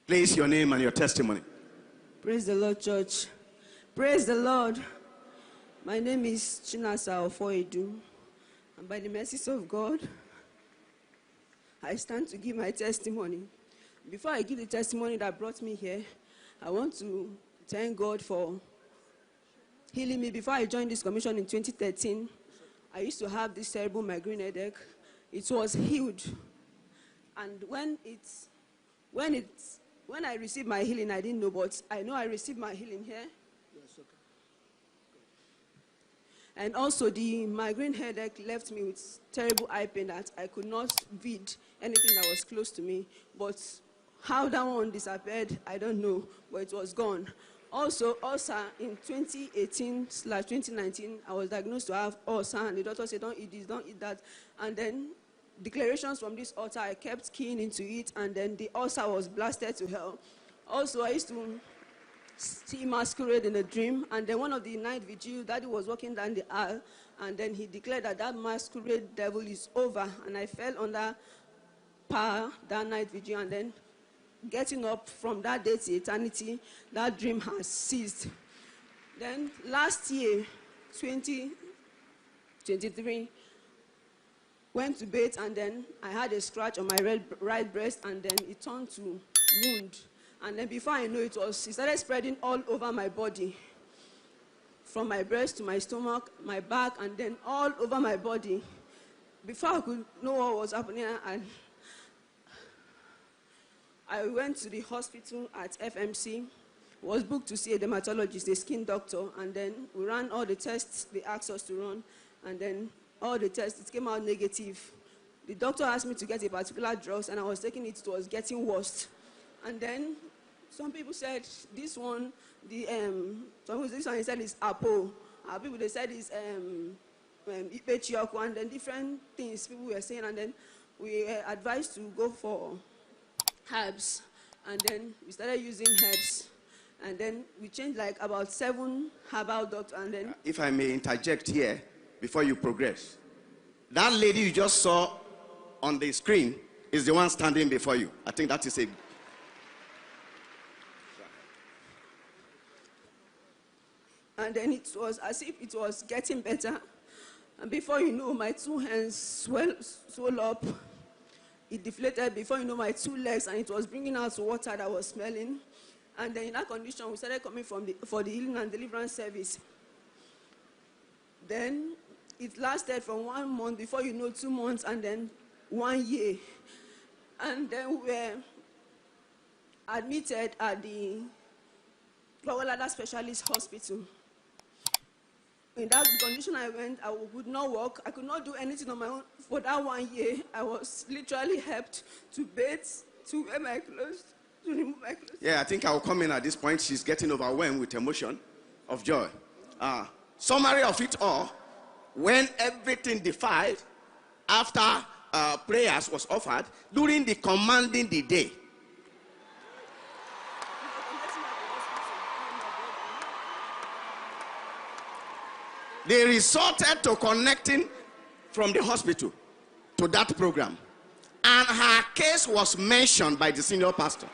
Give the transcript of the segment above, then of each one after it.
Place your name and your testimony. Praise the Lord, church. Praise the Lord. My name is Chinasa Ofoedu, and by the mercies of God, I stand to give my testimony. Before I give the testimony that brought me here, I want to thank God for healing me. Before I joined this commission in 2013, I used to have this terrible migraine headache. It was healed. And when I received my healing, I didn't know, but I know I received my healing here. Yes, okay. And also the migraine headache left me with terrible eye pain that I could not read anything that was close to me. But how that one disappeared, I don't know, but it was gone. Also in 2018/2019, I was diagnosed to have ulcer, and the doctor said, don't eat this, don't eat that. And then declarations from this altar, I kept keying into it, and then the ulcer was blasted to hell. Also, I used to see masquerade in a dream, and then one of the night vigil, Daddy was walking down the aisle, and then he declared that masquerade devil is over, and I fell under power that night vigil, and then getting up from that day to eternity, that dream has ceased. Then last year, 2023, went to bed, and then I had a scratch on my right breast, and then it turned to wound. And then before I know it started spreading all over my body, from my breast to my stomach, my back, and then all over my body. Before I could know what was happening, I went to the hospital at FMC, was booked to see a dermatologist, a skin doctor, and then we ran all the tests they asked us to run, and then all the tests, it came out negative. The doctor asked me to get a particular drug, and I was taking it, it was getting worse. And then some people said, this one, he said is Apo. People, they said is Ipechioko, and then different things people were saying, and then we were advised to go for herbs, and then we started using herbs, and then we changed like about 7 herbal doctors, and then... If I may interject here before you progress, that lady you just saw on the screen is the one standing before you. I think that is a... And then it was as if it was getting better, and before you know, my 2 hands swelled up. It deflated. Before you know, my 2 legs, and it was bringing out water that was smelling. And then in that condition, we started coming for the healing and deliverance service. Then it lasted from 1 month, before you know, 2 months, and then 1 year. And then we were admitted at the Crocodile Specialist Hospital. In that condition I went, I would not walk. I could not do anything on my own. For that 1 year, I was literally helped to bathe, to wear my clothes, to remove my clothes. Yeah, I think I will come in at this point. She's getting overwhelmed with emotion of joy. Summary of it all, when everything defied, after prayers was offered, during the commanding the day, they resorted to connecting from the hospital to that program. And her case was mentioned by the senior pastor.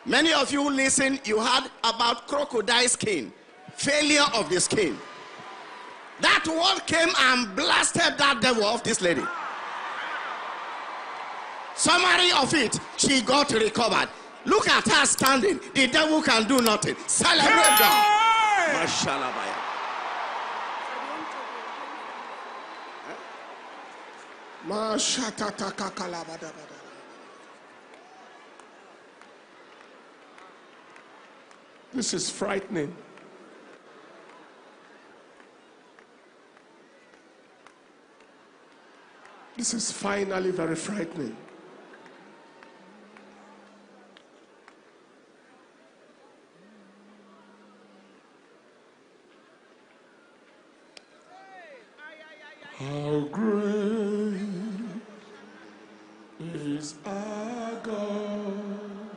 Many of you listen, you heard about crocodile skin, failure of the skin. That word came and blasted that devil off this lady. Summary of it, she got recovered. Look at her standing. The devil can do nothing. Celebrate God. This is frightening. This is finally very frightening. How great is our God?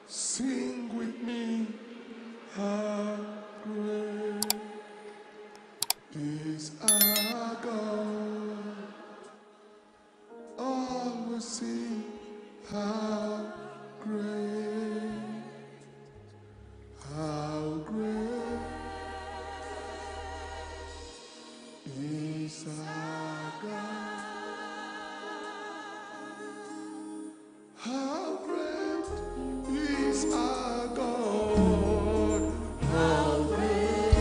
Sing with me. How great is our God? All will sing. how great, how great is our God. How great is our God. How great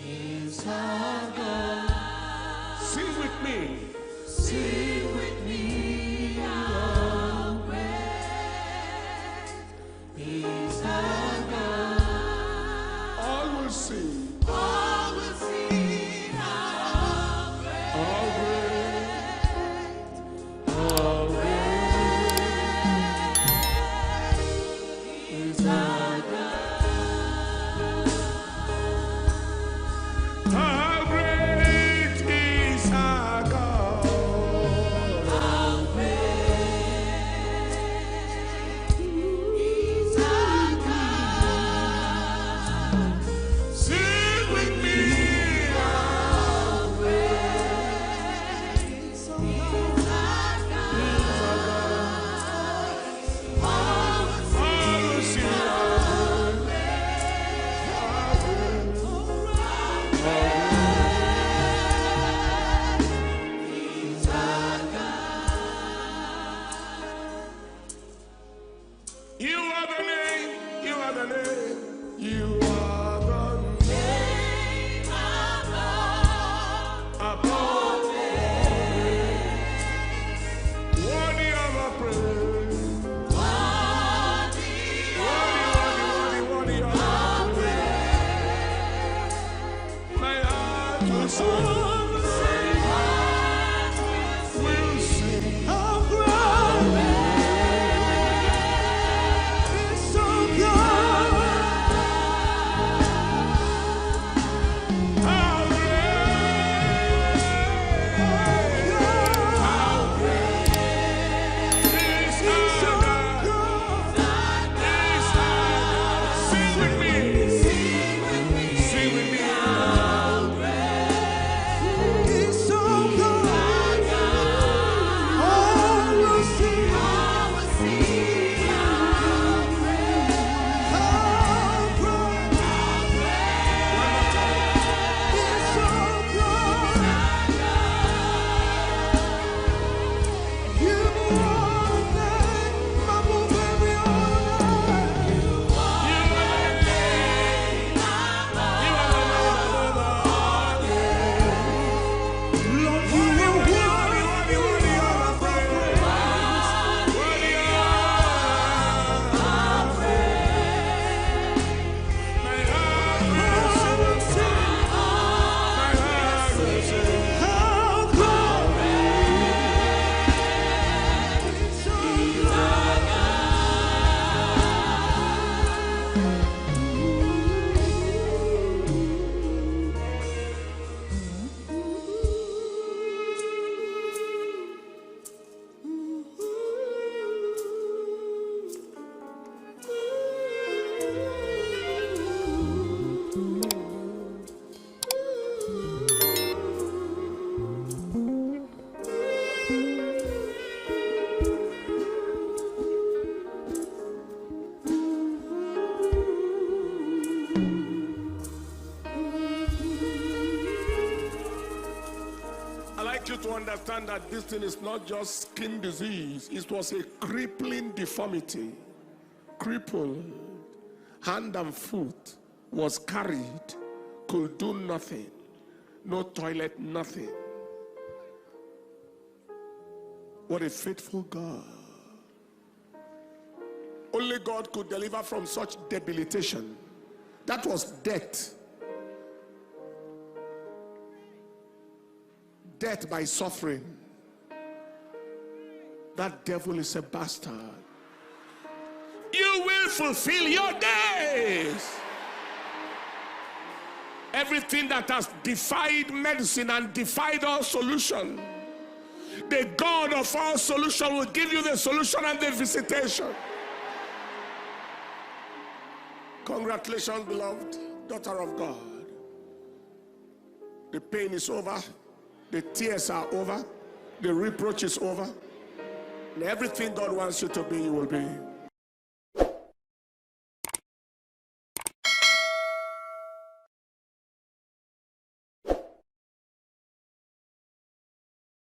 is our God. Sing with me. Sing with me. How great is our God. All will sing. All will sing. How great. How great. How great is our God. How great is our God. How great is our God. Sing with me. How great is our God. All will sing. You are the name, you are the name, you are the name above worthy of our praise. Worthy of our praise. My heart will sing. Will sing. How great is our God. How great, how great is our God. Is our God. Sing with me. Sing with me. Sing with me. How great is our God. All will sing. All will sing. How great. How great. Is our God. You are the name above every other name. You are the name above all names. Lord, you are worthy of our praise. Worthy of our praise. My heart will sing. My heart will sing. How great is our I like you to understand that this thing is not just skin disease. It was a crippling deformity. Crippled. Hand and foot. Was carried. Could do nothing. No toilet, nothing. What a faithful God. Only God could deliver from such debilitation. That was death. Death by suffering. That devil is a bastard. You will fulfill your days. Everything that has defied medicine and defied all solution, the God of all solution will give you the solution and the visitation. Congratulations, beloved daughter of God. The pain is over. The tears are over. The reproach is over. And everything God wants you to be, you will be.